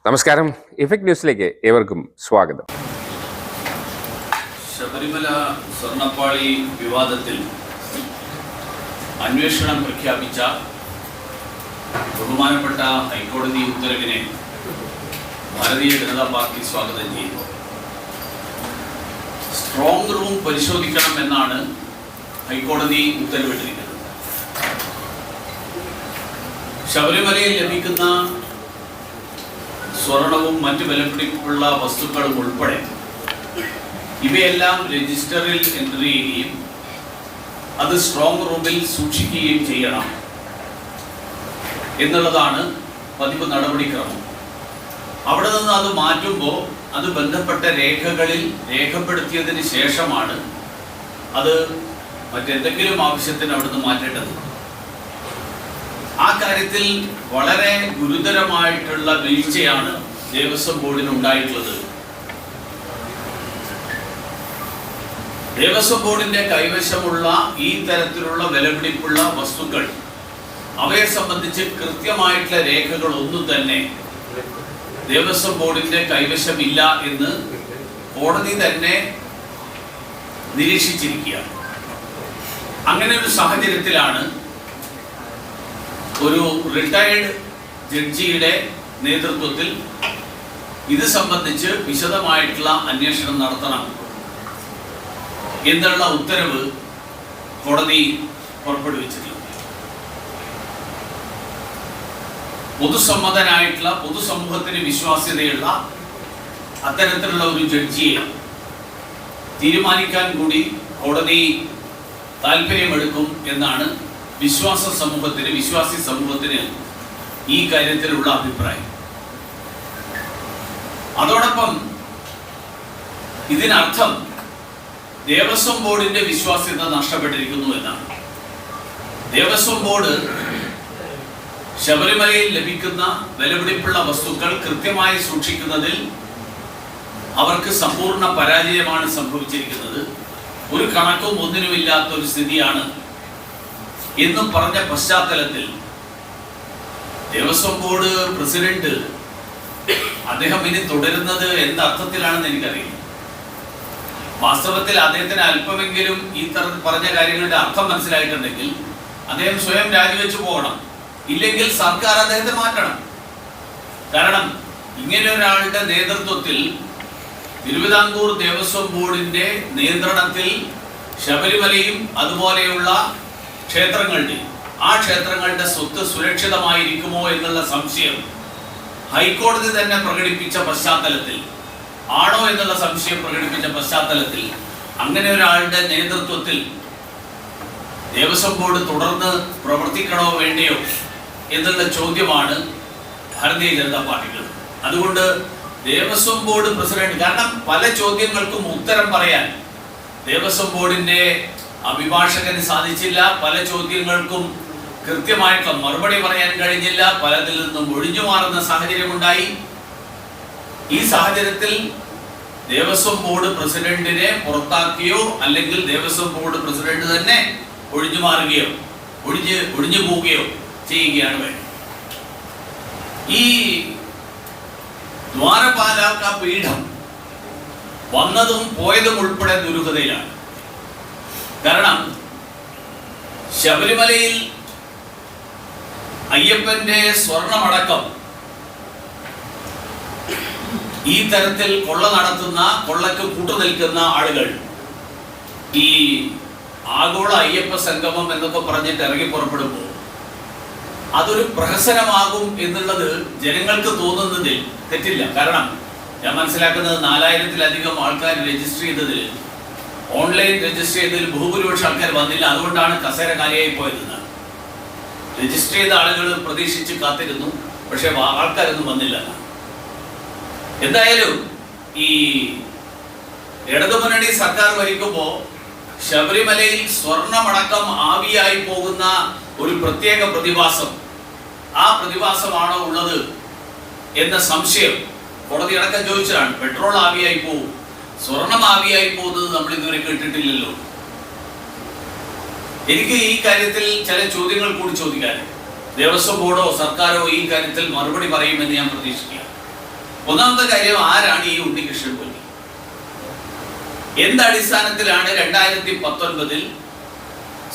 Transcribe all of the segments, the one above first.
നമസ്കാരം. ഇഫക്ട് ന്യൂസിലേക്ക് ഏവർക്കും സ്വാഗതം. ശബരിമല സ്വർണ്ണപ്പാളി വിവാദത്തിൽ അന്വേഷണം പ്രഖ്യാപിച്ച ബഹുമാനപ്പെട്ട ഹൈക്കോടതി ഉത്തരവിനെ ഭാരതീയ ജനതാ പാർട്ടി സ്വാഗതം ചെയ്യുന്നു. സ്ട്രോങ് റൂം പരിശോധിക്കണം എന്നാണ് ഹൈക്കോടതി ഉത്തരവിട്ടിരിക്കുന്നത്. ശബരിമലയിൽ ലഭിക്കുന്ന സ്വർണവും മറ്റു വിലപിടിപ്പുള്ള വസ്തുക്കളും ഉൾപ്പെടെ ഇവയെല്ലാം രജിസ്റ്ററിൽ എൻട്രി ചെയ്യുകയും അത് സ്ട്രോങ് റൂമിൽ സൂക്ഷിക്കുകയും ചെയ്യണം എന്നുള്ളതാണ് പതിവ് നടപടിക്രമം. അവിടെ നിന്ന് അത് മാറ്റുമ്പോൾ അത് ബന്ധപ്പെട്ട രേഖകളിൽ രേഖപ്പെടുത്തിയതിന് ശേഷമാണ് അത് മറ്റെന്തെങ്കിലും ആവശ്യത്തിന് അവിടുന്ന് മാറ്റേണ്ടത്. ആ കാര്യത്തിൽ വളരെ ഗുരുതരമായിട്ടുള്ള വീഴ്ചയാണ് ദേവസ്വം ബോർഡിന് ഉണ്ടായിട്ടുള്ളത്. ദേവസ്വം ബോർഡിന്റെ കൈവശമുള്ള ഈ തരത്തിലുള്ള വിലപിടിപ്പുള്ള വസ്തുക്കൾ, അവയെ സംബന്ധിച്ച് കൃത്യമായിട്ടുള്ള രേഖകൾ ഒന്നും തന്നെ ദേവസ്വം ബോർഡിന്റെ കൈവശമില്ല എന്ന് കോടതി തന്നെ നിരീക്ഷിച്ചിരിക്കുകയാണ്. അങ്ങനെ ഒരു സാഹചര്യത്തിലാണ് ഒരു റിട്ടയർഡ് ജഡ്ജിയുടെ നേതൃത്വത്തിൽ ഇത് സംബന്ധിച്ച് വിശദമായിട്ടുള്ള അന്വേഷണം നടത്തണം എന്നുള്ള ഉത്തരവ് കോടതി പുറപ്പെടുവിച്ചിട്ടുള്ളത്. പൊതുസമ്മതനായിട്ടുള്ള, പൊതുസമൂഹത്തിന് വിശ്വാസ്യതയുള്ള അത്തരത്തിലുള്ള ഒരു ജഡ്ജിയെ തീരുമാനിക്കാൻ കൂടി കോടതി താല്പര്യമെടുക്കും എന്നാണ് വിശ്വാസി സമൂഹത്തിന് ഈ കാര്യത്തിലുള്ള അഭിപ്രായം. അതോടൊപ്പം ഇതിനർത്ഥം ദേവസ്വം ബോർഡിന്റെ വിശ്വാസ്യത നഷ്ടപ്പെട്ടിരിക്കുന്നു എന്നാണ്. ദേവസ്വം ബോർഡ് ശബരിമലയിൽ ലഭിക്കുന്ന വിലപിടിപ്പുള്ള വസ്തുക്കൾ കൃത്യമായി സൂക്ഷിക്കുന്നതിൽ അവർക്ക് സമ്പൂർണ്ണ പരാജയമാണ് സംഭവിച്ചിരിക്കുന്നത്. ഒരു കണക്കും ഒന്നിനുമില്ലാത്ത ഒരു സ്ഥിതിയാണ് എന്നും പറഞ്ഞ പശ്ചാത്തലത്തിൽ ദേവസ്വം ബോർഡ് പ്രസിഡന്റ് അദ്ദേഹം ഇനി തുടരുന്നത് എന്തർത്ഥത്തിലാണെന്ന് എനിക്കറിയില്ല. വാസ്തവത്തിൽ അദ്ദേഹത്തിന് അല്പമെങ്കിലും ഈ പറഞ്ഞ കാര്യങ്ങളുടെ അർത്ഥം മനസ്സിലായിട്ടുണ്ടെങ്കിൽ അദ്ദേഹം സ്വയം രാജിവെച്ചു പോകണം. ഇല്ലെങ്കിൽ സർക്കാർ അദ്ദേഹത്തെ മാറ്റണം. കാരണം ഇങ്ങനെ ഒരാളുടെ നേതൃത്വത്തിൽ തിരുവിതാംകൂർ ദേവസ്വം ബോർഡിന്റെ നിയന്ത്രണത്തിൽ ശബരിമലയും അതുപോലെയുള്ള ക്ഷേത്രങ്ങളുടെ സ്വത്ത് സുരക്ഷിതമായിരിക്കുമോ എന്നുള്ള സംശയം ഹൈക്കോടതി തന്നെ പ്രകടിപ്പിച്ച പശ്ചാത്തലത്തിൽ, ആണോ എന്നുള്ള സംശയം പ്രകടിപ്പിച്ച പശ്ചാത്തലത്തിൽ അങ്ങനെ ഒരാളുടെ നേതൃത്വത്തിൽ ദേവസ്വം ബോർഡ് തുടർന്ന് പ്രവർത്തിക്കണോ വേണ്ടയോ എന്നുള്ള ചോദ്യമാണ് ഭാരതീയ ജനതാ പാർട്ടിക്ക്. അതുകൊണ്ട് ദേവസ്വം ബോർഡ് പ്രസിഡന്റ്, കാരണം പല ചോദ്യങ്ങൾക്കും ഉത്തരം പറയാൻ ദേവസ്വം ബോർഡിന്റെ അഭിഭാഷകന് സാധിച്ചില്ല. പല ചോദ്യങ്ങൾക്കും കൃത്യമായിട്ടുള്ള മറുപടി പറയാൻ കഴിഞ്ഞില്ല. പലതിൽ നിന്നും ഒഴിഞ്ഞു മാറുന്ന സാഹചര്യമുണ്ടായി. ഈ സാഹചര്യത്തിൽ ദേവസ്വം ബോർഡ് പ്രസിഡന്റിനെ പുറത്താക്കുകയോ അല്ലെങ്കിൽ ദേവസ്വം ബോർഡ് പ്രസിഡന്റ് തന്നെ ഒഴിഞ്ഞു മാറുകയോ ഒഴിഞ്ഞു പോവുകയോ ചെയ്യുകയാണ് വേണ്ടത്. ഈ ദ്വാരപാലക പീഠം വന്നതും പോയതും ഉൾപ്പെടെ ദുരൂഹതയിലാണ്. കാരണം ശബരിമലയിൽ അയ്യപ്പന്റെ സ്വർണമടക്കം ഈ തരത്തിൽ കൊള്ളക്ക് കൂട്ടുനിൽക്കുന്ന ആളുകൾ ഈ ആഗോള അയ്യപ്പ സംഗമം എന്നൊക്കെ പറഞ്ഞിട്ട് ഇറങ്ങി പുറപ്പെടുമ്പോൾ അതൊരു പ്രഹസനമാകും എന്നുള്ളത് ജനങ്ങൾക്ക് തോന്നുന്നതിൽ തെറ്റില്ല. കാരണം ഞാൻ മനസ്സിലാക്കുന്നത് 4000-ലധികം ആൾക്കാർ രജിസ്റ്റർ ചെയ്തതിൽ, ഓൺലൈൻ രജിസ്റ്റർ ചെയ്തതിൽ ബഹുഭൂരിപക്ഷം ആൾക്കാർ വന്നില്ല. അതുകൊണ്ടാണ് കസേര കാലിയായി പോയതെന്നാണ്. രജിസ്റ്റർ ചെയ്ത ആളുകൾ പ്രതീക്ഷിച്ച് കാത്തിരുന്നു, പക്ഷെ ആൾക്കാരൊന്നും വന്നില്ല. എന്തായാലും ഈ ഇടതുമുന്നണി സർക്കാർ ഭരിക്കുമ്പോൾ ശബരിമലയിൽ സ്വർണമടക്കം ആവിയായി പോകുന്ന ഒരു പ്രത്യേക പ്രതിഭാസം, ആ പ്രതിഭാസമാണോ ഉള്ളത് എന്ന സംശയം കോടതി അടക്കം ചോദിച്ചതാണ്. പെട്രോൾ ആവിയായി പോകും, സ്വർണം ആവിയായി പോകുന്നത് നമ്മൾ ഇതുവരെ കേട്ടിട്ടില്ലല്ലോ. എനിക്ക് ഈ കാര്യത്തിൽ ചില ചോദ്യങ്ങൾ കൂടി ചോദിക്കാൻ ദേവസ്വം ബോർഡോ സർക്കാരോ ഈ കാര്യത്തിൽ മറുപടി പറയുമെന്ന് ഞാൻ പ്രതീക്ഷിക്കുക. ഒന്നാമത്തെ കാര്യം, ആരാണ് ഈ ഉണ്ണികൃഷ്ണൻ പൊറ്റി? എന്തടിസ്ഥാനത്തിലാണ് 2019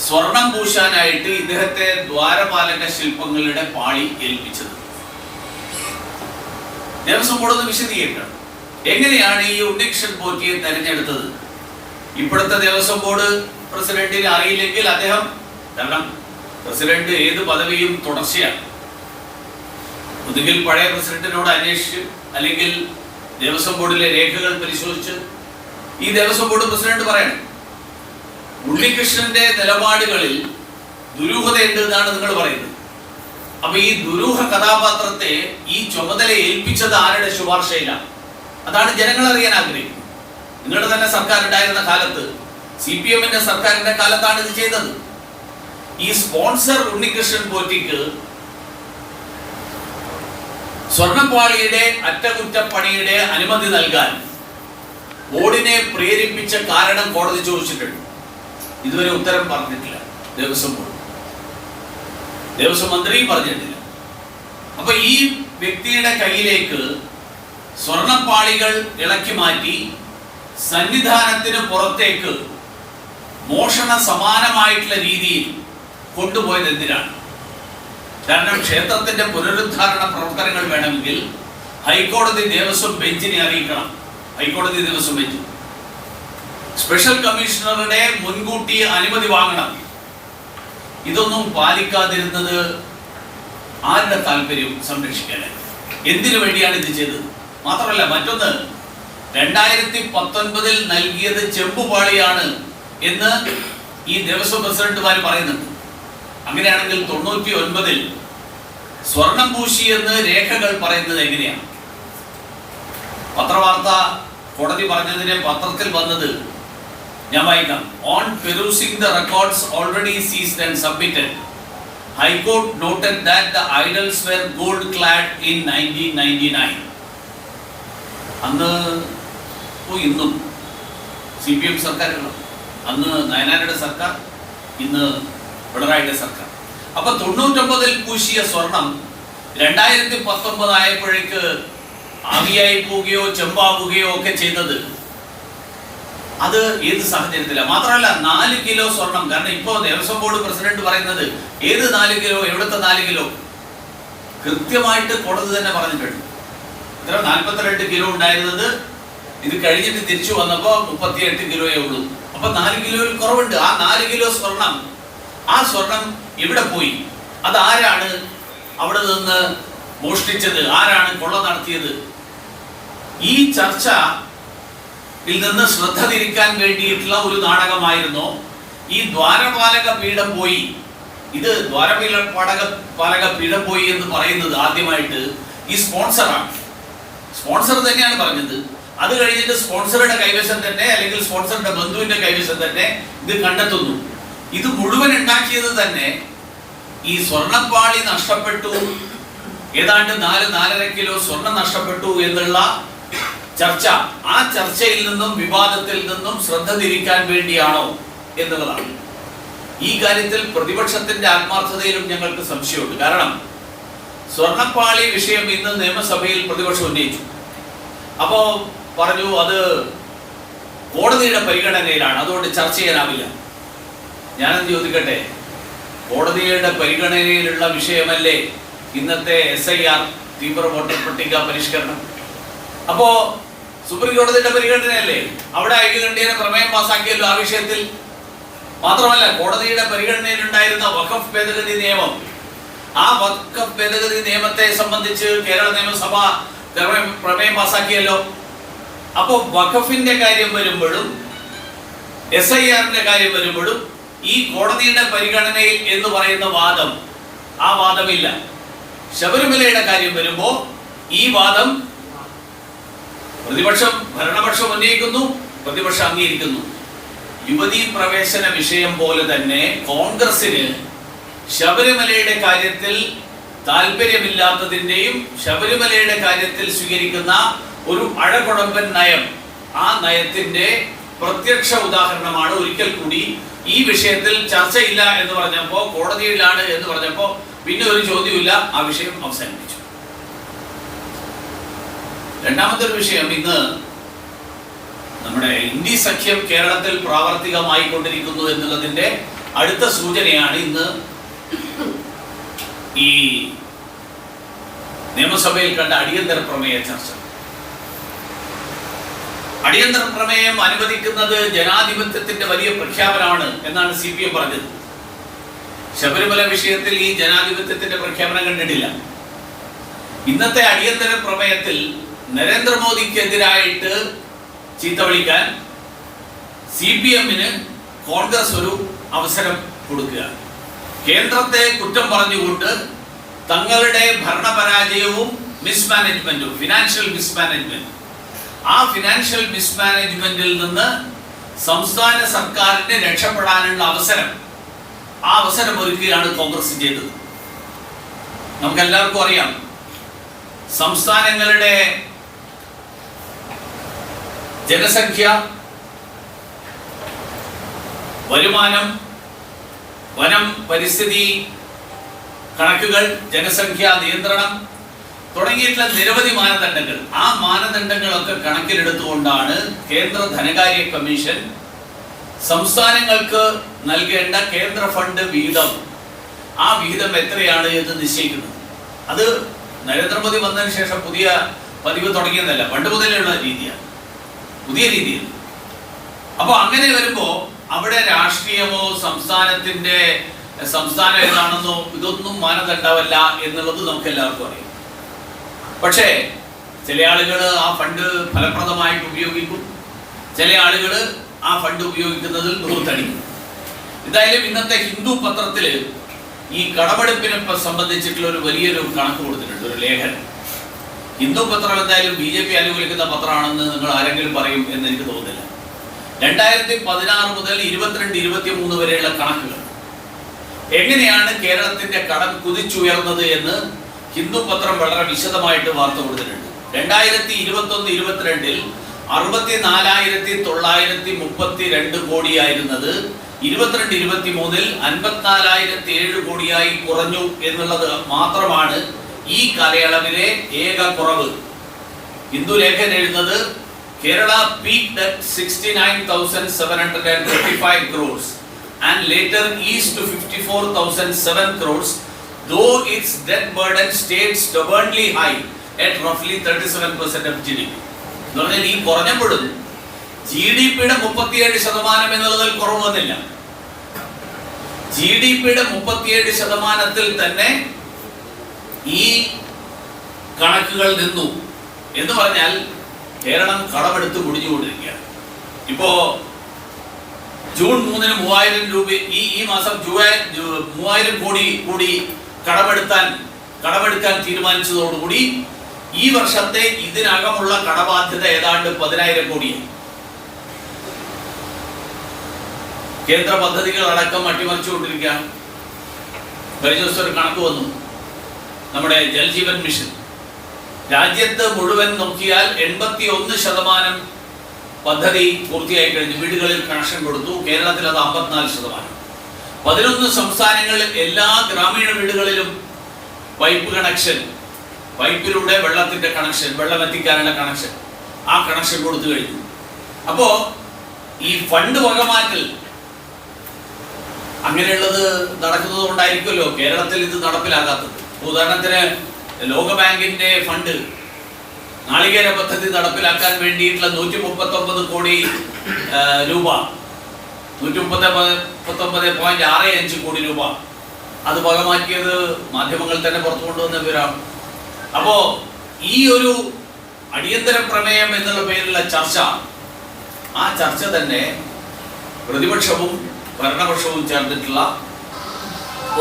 സ്വർണം പൂശാനായിട്ട് ഇദ്ദേഹത്തെ ദ്വാരപാലക ശില്പങ്ങളുടെ പാളി ഏൽപ്പിച്ചത്? ദേവസ്വം ബോർഡ് ഒന്ന് വിശദീകരിക്കണം. എങ്ങനെയാണ് ഈ ഉണ്ണികൃഷ്ണൻ പോറ്റിയെ തെരഞ്ഞെടുത്തത്? ഇപ്പോഴത്തെ ദേവസ്വം ബോർഡ് പ്രസിഡന്റിനെ അറിയില്ലെങ്കിൽ അദ്ദേഹം, കാരണം പ്രസിഡന്റ് ഏത് പദവിയും തുടർച്ചയാണ്, ഒന്നുകിൽ പഴയ പ്രസിഡന്റിനോട് അന്വേഷിച്ച് അല്ലെങ്കിൽ ദേവസ്വം ബോർഡിലെ രേഖകൾ പരിശോധിച്ച് ഈ ദേവസ്വം ബോർഡ് പ്രസിഡന്റ് പറയണം. ഉണ്ണികൃഷ്ണന്റെ നിലപാടുകളിൽ ദുരൂഹതയുണ്ട് എന്നാണ് നിങ്ങൾ പറയുന്നത്. അപ്പൊ ഈ ദുരൂഹ കഥാപാത്രത്തെ ഈ ചുമതല ഏൽപ്പിച്ചത് ആരുടെ ശുപാർശയിലാണ്? അതാണ് ജനങ്ങൾ അറിയാൻ ആഗ്രഹിക്കുന്നത്. നിങ്ങളുടെ തന്നെ സർക്കാർ ഉണ്ടായിരുന്ന കാലത്ത്, CPM-ന്റെ സർക്കാരിന്റെ കാലത്താണ് ഇത് ചെയ്തത്. ഈ സ്പോൺസർ ഉണ്ണികൃഷ്ണൻ പോറ്റിക്ക് സ്വർണ്ണപ്പാളിയുടെ അറ്റകുറ്റപ്പണിയുടെ അനുമതി നൽകാൻ ബോർഡിനെ പ്രേരിപ്പിച്ച കാരണം കോടതി ചോദിച്ചിട്ടുണ്ട്. ഇതുവരെ ഉത്തരം പറഞ്ഞിട്ടില്ല ദേവസ്വം ബോർഡ്, ദേവസ്വം മന്ത്രിയും പറഞ്ഞിട്ടില്ല. അപ്പൊ ഈ വ്യക്തിയുടെ കയ്യിലേക്ക് സ്വർണ്ണപ്പാളികൾ ഇളക്കി മാറ്റി സന്നിധാനത്തിന് പുറത്തേക്ക് മോഷണ സമാനമായിട്ടുള്ള രീതിയിൽ കൊണ്ടുപോയത് എന്തിനാണ്? കാരണം ക്ഷേത്രത്തിന്റെ പുനരുദ്ധാരണ പ്രവർത്തനങ്ങൾ വേണമെങ്കിൽ ഹൈക്കോടതി ദേവസ്വം ബെഞ്ചിനെ അറിയിക്കണം. ഹൈക്കോടതി ദേവസ്വം ബെഞ്ച് സ്പെഷ്യൽ കമ്മീഷണറുടെ മുൻകൂട്ടി അനുമതി വാങ്ങണം. ഇതൊന്നും പാലിക്കാതിരുന്നത് ആരുടെ താല്പര്യം സംരക്ഷിക്കാനായി? എന്തിനു വേണ്ടിയാണ് ഇത് ചെയ്തത്? മാത്രമല്ല, മറ്റൊന്ന്, 2019 നൽകിയത് ചെമ്പുപാളിയാണ് എന്ന് ഈ ദേവസ്വം പ്രസിഡന്റുമാർ പറയുന്നുണ്ട്. അങ്ങനെയാണെങ്കിൽ 99 സ്വർണം പൂശി എന്ന് രേഖകൾ പറയുന്നത് എങ്ങനെയാണ്? പത്രവാർത്ത കോടതി പറഞ്ഞതിന് പത്രത്തിൽ വന്നത് ഞാൻ വായിക്കാം. On perusing the records already seized and submitted, high court noted that the idols were gold clad in 1999. അന്ന് ഇന്നും CPM സർക്കാരുകൾ, അന്ന് നയനാരുടെ സർക്കാർ, ഇന്ന് പിണറായിയുടെ സർക്കാർ. അപ്പൊ 99 പൂശിയ സ്വർണം 2019 ആയപ്പോഴേക്ക് ആവിയായി പോവുകയോ ചെമ്പാവുകയോ ഒക്കെ ചെയ്തത് അത് ഏത് സാഹചര്യത്തിലാണ്? മാത്രമല്ല, 4 കിലോ സ്വർണം. കാരണം ഇപ്പോ ദേവസ്വം ബോർഡ് പ്രസിഡന്റ് പറയുന്നത് ഏത് 4 കിലോ, എവിടുത്തെ 4 കിലോ കൃത്യമായിട്ട് കോടതി തന്നെ പറഞ്ഞിട്ടുണ്ട്. ഇത്ര 42 കിലോ ഉണ്ടായിരുന്നത് ഇത് കഴിഞ്ഞിട്ട് തിരിച്ചു വന്നപ്പോ 38 കിലോയേ ഉള്ളൂ. അപ്പൊ 4 കിലോയിൽ കുറവുണ്ട്. ആ 4 കിലോ സ്വർണം, ആ സ്വർണം എവിടെ പോയി? അതാരാണ് അവിടെ നിന്ന് മോഷ്ടിച്ചത്? ആരാണ് കൊള്ള നടത്തിയത്? ഈ ചർച്ചയിൽ നിന്ന് ശ്രദ്ധ തിരിക്കാൻ വേണ്ടിയിട്ടുള്ള ഒരു നാടകമായിരുന്നു ഈ ദ്വാരപാലക പീഠം പോയി. ഇത് ദ്വാരപാലക പീഠം പോയി എന്ന് പറയുന്നത് ആദ്യമായിട്ട് ഈ സ്പോൺസറാണ്. സ്പോൺസർ തന്നെയാണ് പറഞ്ഞത്. അത് കഴിഞ്ഞിട്ട് സ്പോൺസറുടെ കൈവശം തന്നെ, അല്ലെങ്കിൽ സ്പോൺസറുടെ ബന്ധുവിന്റെ കൈവശം തന്നെ ഇത് കണ്ടെത്തുന്നു. ഇത് മുഴുവൻ ഉണ്ടാക്കിയത് തന്നെ ഈ സ്വർണ്ണപ്പാളി നഷ്ടപ്പെട്ടു, ഏതാണ്ട് 4-4.5 കിലോ സ്വർണം നഷ്ടപ്പെട്ടു എന്നുള്ള ചർച്ച, ആ ചർച്ചയിൽ നിന്നും വിവാദത്തിൽ നിന്നും ശ്രദ്ധ തിരിക്കാൻ വേണ്ടിയാണോ എന്നുള്ളതാണ്. ഈ കാര്യത്തിൽ പ്രതിപക്ഷത്തിന്റെ ആത്മാർത്ഥതയിലും ഞങ്ങൾക്ക് സംശയമുണ്ട്. കാരണം സ്വർണ്ണപ്പാളി വിഷയം ഇന്ന് നിയമസഭയിൽ പ്രതിപക്ഷം ഉന്നയിച്ചു. അപ്പോ പറഞ്ഞു അത് കോടതിയുടെ പരിഗണനയിലാണ്, അതുകൊണ്ട് ചർച്ച ചെയ്യാനാവില്ല. ഞാനെന്ന് ചോദിക്കട്ടെ, കോടതിയുടെ പരിഗണനയിലുള്ള വിഷയമല്ലേ ഇന്നത്തെ SIR, തീവ്ര വോട്ടർ പട്ടിക പരിഷ്കരണം? അപ്പോ സുപ്രീം കോടതിയുടെ പരിഗണനയല്ലേ? അവിടെ ഐക്യകണ്ഠ്യേന പ്രമേയം പാസാക്കിയല്ലോ ആ വിഷയത്തിൽ. മാത്രമല്ല, കോടതിയുടെ പരിഗണനയിലുണ്ടായിരുന്ന വഖഫ് ഭേദഗതി നിയമം, ആ വഖഫ് ഭേദഗതി നിയമത്തെ സംബന്ധിച്ച് കേരള നിയമസഭ പ്രമേയം പാസാക്കിയല്ലോ. അപ്പോ വഖഫിന്റെ കാര്യം വരുമ്പോഴും SIR-ന്റെ കാര്യം വരുമ്പോഴും ഈ കോടതിയുടെ പരിഗണനയിൽ എന്ന് പറയുന്ന വാദം, ആ വാദമില്ല. ശബരിമലയുടെ കാര്യം വരുമ്പോ ഈ വാദം പ്രതിപക്ഷം ഭരണപക്ഷം ഉന്നയിക്കുന്നു, പ്രതിപക്ഷം അംഗീകരിക്കുന്നു. യുവതീ പ്രവേശന വിഷയം പോലെ തന്നെ കോൺഗ്രസിന് ശബരിമലയുടെ കാര്യത്തിൽ താല്പര്യമില്ലാത്തതിന്റെയും ശബരിമലയുടെ കാര്യത്തിൽ സ്വീകരിക്കുന്ന ഒരു അഴകുഴമ്പൻ നയം, ആ നയത്തിന്റെ പ്രത്യക്ഷ ഉദാഹരണമാണ് ഒരിക്കൽ കൂടി ഈ വിഷയത്തിൽ ചർച്ചയില്ല എന്ന് പറഞ്ഞപ്പോ, കോടതിയിലാണ് എന്ന് പറഞ്ഞപ്പോ പിന്നെ ഒരു ചോദ്യമില്ല, ആ വിഷയം അവസാനിപ്പിച്ചു. രണ്ടാമത്തെ ഒരു വിഷയം, ഇന്ന് നമ്മുടെ ഇന്ത്യ സഖ്യം കേരളത്തിൽ പ്രാവർത്തികമായി കൊണ്ടിരിക്കുന്നു എന്നുള്ളതിന്റെ അടുത്ത സൂചനയാണ് ഇന്ന് ഈ നിയമസഭയിൽ കണ്ട അടിയന്തര പ്രമേയ ചർച്ച. അടിയന്തര പ്രമേയം അനുവദിക്കുന്നത് ജനാധിപത്യത്തിന്റെ വലിയ പ്രഖ്യാപനമാണ് എന്നാണ് CPM പറഞ്ഞത്. ശബരിമല വിഷയത്തിൽ ഈ ജനാധിപത്യത്തിന്റെ പ്രഖ്യാപനം കണ്ടിട്ടില്ല. ഇന്നത്തെ അടിയന്തര പ്രമേയത്തിൽ നരേന്ദ്രമോദിക്കെതിരായിട്ട് ചീത്ത വിളിക്കാൻ CPM-ന് കോൺഗ്രസ് ഒരു അവസരം കൊടുക്കുക. കേന്ദ്രത്തെ കുറ്റം പറഞ്ഞുകൊണ്ട് തങ്ങളുടെ ഭരണപരാജയവും മിസ്മാനേജ്മെന്റും, ഫിനാൻഷ്യൽ മിസ്മാനേജ്മെന്റ്, ആ ഫിനാൻഷ്യൽ മിസ്മാനേജ്മെന്റിൽ നിന്ന് സംസ്ഥാന സർക്കാരിന് രക്ഷപ്പെടാനുള്ള അവസരം, ആ അവസരം ഒരുക്കുകയാണ് കോൺഗ്രസ് ചെയ്തത്. നമുക്കെല്ലാവർക്കും അറിയാം, സംസ്ഥാനങ്ങളുടെ ജനസംഖ്യ, വരുമാനം, വനം, പരിസ്ഥിതി കണക്കുകൾ, ജനസംഖ്യാ നിയന്ത്രണം തുടങ്ങിയിട്ടുള്ള നിരവധി മാനദണ്ഡങ്ങൾ, ആ മാനദണ്ഡങ്ങളൊക്കെ കണക്കിലെടുത്തുകൊണ്ടാണ് കേന്ദ്ര ധനകാര്യ കമ്മീഷൻ സംസ്ഥാനങ്ങൾക്ക് നൽകേണ്ട കേന്ദ്ര ഫണ്ട് വിഹിതം, ആ വിഹിതം എത്രയാണ് എന്ന് നിശ്ചയിക്കുന്നത്. അത് നരേന്ദ്രമോദി വന്നതിന് ശേഷം പുതിയ പതിവ് തുടങ്ങിയതല്ല, പണ്ട് മുതലുള്ള രീതിയാണ്, പുതിയ രീതിയിൽ. അപ്പോൾ അങ്ങനെ വരുമ്പോൾ അവിടെ രാഷ്ട്രീയമോ സംസ്ഥാനം ഏതാണെന്നോ ഇതൊന്നും മാനദണ്ഡമല്ല എന്നുള്ളത് നമുക്ക് എല്ലാവർക്കും അറിയാം. പക്ഷേ ചില ആളുകൾ ആ ഫണ്ട് ഫലപ്രദമായിട്ട് ഉപയോഗിക്കും, ചില ആളുകൾ ആ ഫണ്ട് ഉപയോഗിക്കുന്നതിൽ ദൂർത്തടിക്കും. എന്തായാലും ഇന്നത്തെ ഹിന്ദു പത്രത്തിൽ ഈ കടമെടുപ്പിനെ സംബന്ധിച്ചിട്ടുള്ള ഒരു വലിയൊരു കണക്ക് കൊടുത്തിട്ടുണ്ട്, ഒരു ലേഖനം. ഹിന്ദു പത്രം എന്തായാലും BJP അനുകൂലിക്കുന്ന പത്രമാണെന്ന് നിങ്ങൾ ആരെങ്കിലും പറയും എന്ന് എനിക്ക് തോന്നുന്നില്ല. 2016 മുതൽ 22-23 വരെയുള്ള കണക്കുകൾ, എങ്ങനെയാണ് കേരളത്തിന്റെ കടം കുതിച്ചുയർന്നത് എന്ന് ഹിന്ദു പത്രം വളരെ വിശദമായിട്ട് വാർത്ത കൊടുത്തിട്ടുണ്ട്. 2021-22 64,932 കോടിയായിരുന്നത് 22-23 54,007 കോടിയായി കുറഞ്ഞു എന്നുള്ളത് മാത്രമാണ് ഈ കാലയളവിലെ ഏക കുറവ്. ഹിന്ദു ലേഖൻ എഴുതുന്നത് Kerala peaked at 69,735 crores and later eased to 54,007 crores, though its debt burden stayed stubbornly high at roughly 37% of GDP. എന്ന് പറഞ്ഞാൽ ഈ കുറഞ്ഞപ്പോഴും GDP-യുടെ 37% എന്നുള്ളതിൽ കുറവ് വന്നില്ല. GDP-യുടെ 37% തന്നെ ഈ കണക്കുകൾ നിന്നു എന്ന് പറഞ്ഞാൽ കേരളം കടമെടുത്ത് മുടിഞ്ഞുകൊണ്ടിരിക്കുകയാണ്. ഇപ്പോ ജൂൺ 3-ന് 3000 രൂപ, ഈ മാസം 3000 കോടി കൂടി കടമെടുക്കാൻ തീരുമാനിച്ചതോടുകൂടി ഈ വർഷത്തെ ഇതിനകമുള്ള കടബാധ്യത ഏതാണ്ട് 10,000 കോടിയായി. കേന്ദ്ര പദ്ധതികൾ അടക്കം അട്ടിമറിച്ചുകൊണ്ടിരിക്കുകയാണ്. കഴിഞ്ഞ ദിവസം ഒരു കണക്ക് വന്നു, നമ്മുടെ ജൽജീവൻ മിഷൻ രാജ്യത്ത് മുഴുവൻ നോക്കിയാൽ 81% പദ്ധതി പൂർത്തിയായി കഴിഞ്ഞു, വീടുകളിൽ കണക്ഷൻ കൊടുത്തു. കേരളത്തിൽ അത് 54%. 11 സംസ്ഥാനങ്ങളിൽ എല്ലാ ഗ്രാമീണ വീടുകളിലും പൈപ്പ് കണക്ഷൻ, പൈപ്പിലൂടെ വെള്ളത്തിന്റെ കണക്ഷൻ, വെള്ളം എത്തിക്കാനുള്ള കണക്ഷൻ, ആ കണക്ഷൻ കൊടുത്തു കഴിഞ്ഞു. അപ്പോ ഈ ഫണ്ട് വകമാറ്റൽ അങ്ങനെയുള്ളത് നടക്കുന്നത് കൊണ്ടായിരിക്കുമല്ലോ കേരളത്തിൽ ഇത് നടപ്പിലാകാത്തത്. ഉദാഹരണത്തിന് ലോകബാങ്കിന്റെ ഫണ്ട് നാളികേര പദ്ധതി നടപ്പിലാക്കാൻ വേണ്ടിയിട്ടുള്ള 139 കോടി രൂപ, 139.65 കോടി രൂപ അത് വകമാറ്റിയത് മാധ്യമങ്ങൾ തന്നെ പുറത്തു കൊണ്ടുവന്ന വിവരമാണ്. അപ്പോ ഈ ഒരു അടിയന്തര പ്രമേയം എന്നുള്ള പേരിലുള്ള ചർച്ച, ആ ചർച്ച തന്നെ പ്രതിപക്ഷവും ഭരണപക്ഷവും ചേർന്നിട്ടുള്ള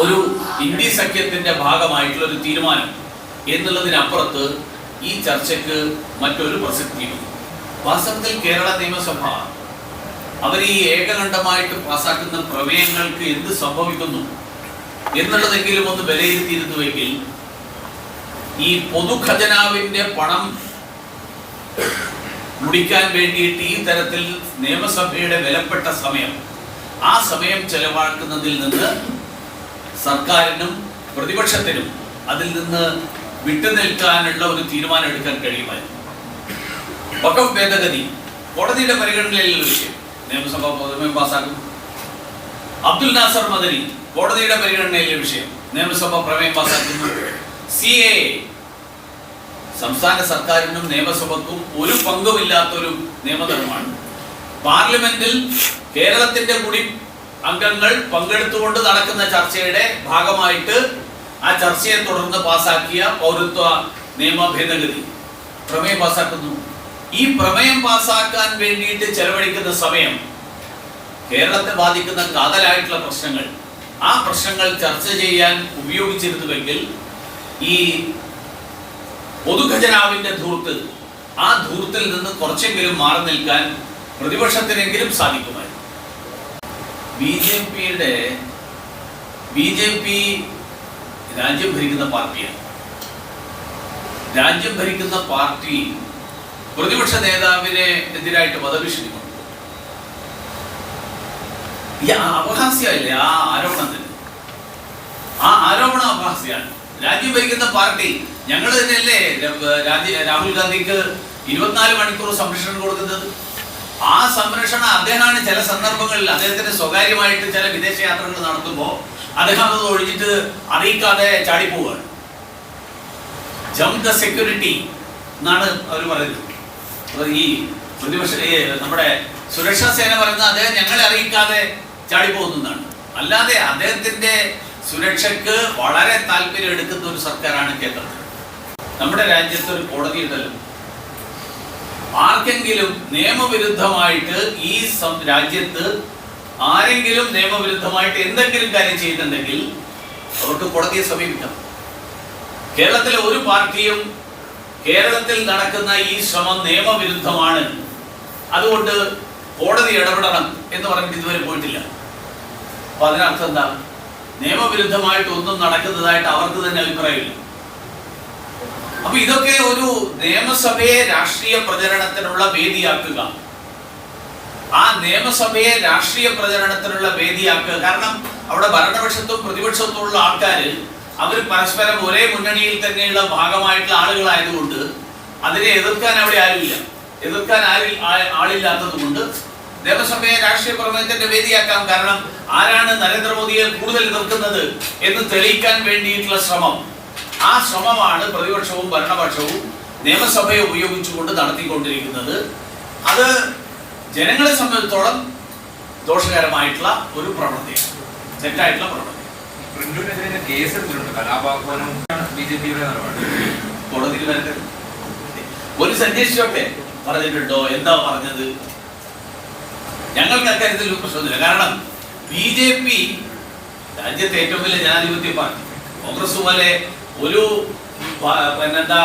ഒരു ഇന്ത്യ സഖ്യത്തിന്റെ ഭാഗമായിട്ടുള്ള ഒരു തീരുമാനം എന്നുള്ളതിനപ്പുറത്ത് ഈ ചർച്ചയ്ക്ക് മറ്റൊരു പ്രസക്തിയും. വാസ്തവത്തിൽ കേരള നിയമസഭ അവർ ഈ ഏകകണ്ഠമായിട്ട് പാസാക്കുന്ന പ്രമേയങ്ങൾക്ക് എന്ത് സംഭവിക്കുന്നു എന്നുള്ളതെങ്കിലും ഒന്ന് വിലയിരുത്തിയിരുന്നുവെങ്കിൽ ഈ പൊതുഖജനാവിന്റെ പണം മുടിക്കാൻ വേണ്ടിയിട്ട് ഈ തരത്തിൽ നിയമസഭയുടെ വിലപ്പെട്ട സമയം, ആ സമയം ചെലവാക്കുന്നതിൽ നിന്ന് സർക്കാരിനും പ്രതിപക്ഷത്തിനും അതിൽ നിന്ന് വിട്ടുനിൽക്കാനുള്ള ഒരു തീരുമാനം എടുക്കാൻ കഴിയുമായിരുന്നു. വഖഫ് ഭേദഗതി കോടതിയുടെ പരിഗണനയിലുള്ള വിഷയം, നിയമസഭ പ്രമേയം പാസാക്കും. അബ്ദുൽ നാസർ മദനി കോടതിയുടെ പരിഗണനയിലെ വിഷയം, നിയമസഭ പ്രമേയം പാസാക്കുന്നു. CAA സംസ്ഥാന സർക്കാരിനും നിയമസഭക്കും ഒരു പങ്കുമില്ലാത്തൊരു നിയമനിർമ്മാണം. പാർലമെന്റിൽ കേരളത്തിന്റെ കൂടി അംഗങ്ങൾ പങ്കെടുത്തുകൊണ്ട് നടക്കുന്ന ചർച്ചയുടെ ഭാഗമായിട്ട് ആ ചർച്ചയെ തുടർന്ന് പാസാക്കിയ പൗരത്വ നിയമ ഭേദഗതി പ്രമേയം പാസാക്കുന്നു. ഈ പ്രമേയം പാസാക്കാൻ വേണ്ടിയിട്ട് ചെലവഴിക്കുന്ന സമയം കേരളത്തെ ബാധിക്കുന്ന കാതലായിട്ടുള്ള പ്രശ്നങ്ങൾ, ആ പ്രശ്നങ്ങൾ ചർച്ച ചെയ്യാൻ ഉപയോഗിച്ചിരുന്നുവെങ്കിൽ ഈ പൊതുഖജനാവിന്റെ ധൂർത്ത്, ആ ധൂർത്തിൽ നിന്ന് കുറച്ചെങ്കിലും മാറി നിൽക്കാൻ പ്രതിപക്ഷത്തിനെങ്കിലും സാധിക്കുമായിരുന്നു. BJP രാജ്യം ഭരിക്കുന്ന പാർട്ടിയാണ്. രാജ്യം ഭരിക്കുന്ന പാർട്ടി പ്രതിപക്ഷ നേതാവിനെ എതിരായിട്ട് വധഭീഷണി കൊണ്ടു. ഈ അപഹാസ്യല്ലേ ആ ആരോപണത്തിന്? ആ ആരോപണം അപഹാസ്യമാണ്. രാജ്യം ഭരിക്കുന്ന പാർട്ടി, ഞങ്ങൾ തന്നെയല്ലേ രാഹുൽ ഗാന്ധിക്ക് 24 മണിക്കൂർ സംരക്ഷണം കൊടുക്കുന്നത്. ആ സംരക്ഷണം അദ്ദേഹമാണ് ചില സന്ദർഭങ്ങളിൽ അദ്ദേഹത്തിന് സ്വകാര്യമായിട്ട് ചില വിദേശ യാത്രകൾ നടത്തുമ്പോൾ അദ്ദേഹം അത് ഒഴിഞ്ഞിട്ട് അറിയിക്കാതെ ചാടിപ്പോവുകയാണ്. ജംപ് ദ സെക്യൂരിറ്റി എന്നാണ് അവർ പറയുന്നത്. ഈ പ്രതിപക്ഷ നമ്മുടെ സുരക്ഷാ സേന പറയുന്നത് അദ്ദേഹം ഞങ്ങളെ അറിയിക്കാതെ ചാടിപ്പോകുന്നതാണ്. അല്ലാതെ അദ്ദേഹത്തിന്റെ സുരക്ഷയ്ക്ക് വളരെ താല്പര്യം എടുക്കുന്ന ഒരു സർക്കാരാണ് കേന്ദ്രത്തിൽ. നമ്മുടെ രാജ്യത്ത് ഒരു കോടതി ഉണ്ടല്ലോ. ആർക്കെങ്കിലും നിയമവിരുദ്ധമായിട്ട് ഈ രാജ്യത്ത് ആരെങ്കിലും നിയമവിരുദ്ധമായിട്ട് എന്തെങ്കിലും കാര്യം ചെയ്യുന്നുണ്ടെങ്കിൽ അവർക്ക് കോടതിയെ സമീപിക്കാം. കേരളത്തിലെ ഒരു പാർട്ടിയും കേരളത്തിൽ നടക്കുന്ന ഈ ശ്രമം നിയമവിരുദ്ധമാണ്, അതുകൊണ്ട് കോടതി ഇടപെടണം എന്ന് പറഞ്ഞിട്ട് ഇതുവരെ പോയിട്ടില്ല. അപ്പൊ അതിനർത്ഥം എന്താ? നിയമവിരുദ്ധമായിട്ട് ഒന്നും നടക്കുന്നതായിട്ട് അവർക്ക് തന്നെ അഭിപ്രായമില്ല. അപ്പൊ ഇതൊക്കെ ഒരു നിയമസഭയെ രാഷ്ട്രീയ പ്രചരണത്തിനുള്ള വേദിയാക്കുക. ആ നിയമസഭയെ രാഷ്ട്രീയ പ്രചരണത്തിനുള്ള വേദിയാക്കുക. കാരണം അവിടെ ഭരണപക്ഷത്തും പ്രതിപക്ഷത്തും ഉള്ള ആൾക്കാര് അവർ പരസ്പരം ഒരേ മുന്നണിയിൽ തന്നെയുള്ള ഭാഗമായിട്ടുള്ള ആളുകളായതുകൊണ്ട് അതിനെ എതിർക്കാൻ അവിടെ ആരുമില്ല. എതിർക്കാൻ ആളില്ലാത്തത് കൊണ്ട് നിയമസഭയെ രാഷ്ട്രീയ പ്രമേയത്തിന്റെ വേദിയാക്കാം. കാരണം ആരാണ് നരേന്ദ്രമോദിയെ കൂടുതൽ എതിർക്കുന്നത് എന്ന് തെളിയിക്കാൻ വേണ്ടിയിട്ടുള്ള ശ്രമം, ആ ശ്രമമാണ് പ്രതിപക്ഷവും ഭരണപക്ഷവും നിയമസഭയെ ഉപയോഗിച്ചുകൊണ്ട് നടത്തിക്കൊണ്ടിരിക്കുന്നത്. അത് ജനങ്ങളെ സംബന്ധിച്ചിടത്തോളം ദോഷകരമായിട്ടുള്ള ഒരു പ്രവണതയാണ്, തെറ്റായിട്ടുള്ള പ്രവണത. കോടതിയിൽ വരട്ടെ. പോലീസ് അന്വേഷിച്ചോട്ടെ, പറഞ്ഞിട്ടുണ്ടോ, എന്താ പറഞ്ഞത്? ഞങ്ങൾക്ക് അക്കാര്യത്തിൽ ഒരു പ്രശ്നമില്ല. കാരണം BJP രാജ്യത്തെ ഏറ്റവും വലിയ ജനാധിപത്യ പാർട്ടി, കോൺഗ്രസ് പോലെ ഒരു പിന്നെന്താ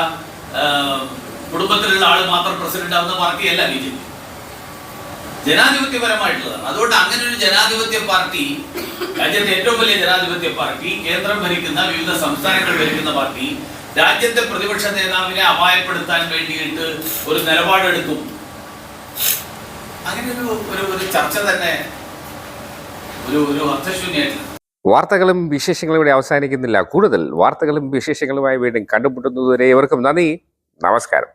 കുടുംബത്തിലുള്ള ആള് മാത്രം പ്രസിഡന്റ് ആവുന്ന പാർട്ടിയല്ല BJP. ജനാധിപത്യപരമായിട്ടുള്ളതാണ്. അതുകൊണ്ട് അങ്ങനെ ഒരു ജനാധിപത്യ പാർട്ടി, രാജ്യത്തെ ഏറ്റവും വലിയ ജനാധിപത്യ പാർട്ടി, കേന്ദ്രം ഭരിക്കുന്ന വിവിധ സംസ്ഥാനങ്ങൾ ഭരിക്കുന്ന പാർട്ടി രാജ്യത്തെ പ്രതിപക്ഷ നേതാവിനെ അപായപ്പെടുത്താൻ വേണ്ടിയിട്ട് ഒരു നിലപാടെടുക്കും. അങ്ങനെ ഒരു ചർച്ച തന്നെ ഒരു അർത്ഥശൂന്യമായിട്ടില്ല. വാർത്തകളും വിശേഷങ്ങളും ഇവിടെ അവസാനിക്കുന്നില്ല. കൂടുതൽ വാർത്തകളും വിശേഷങ്ങളുമായി വീണ്ടും കണ്ടുമുട്ടുന്നതുവരെ ഏവർക്കും നന്ദി, നമസ്കാരം.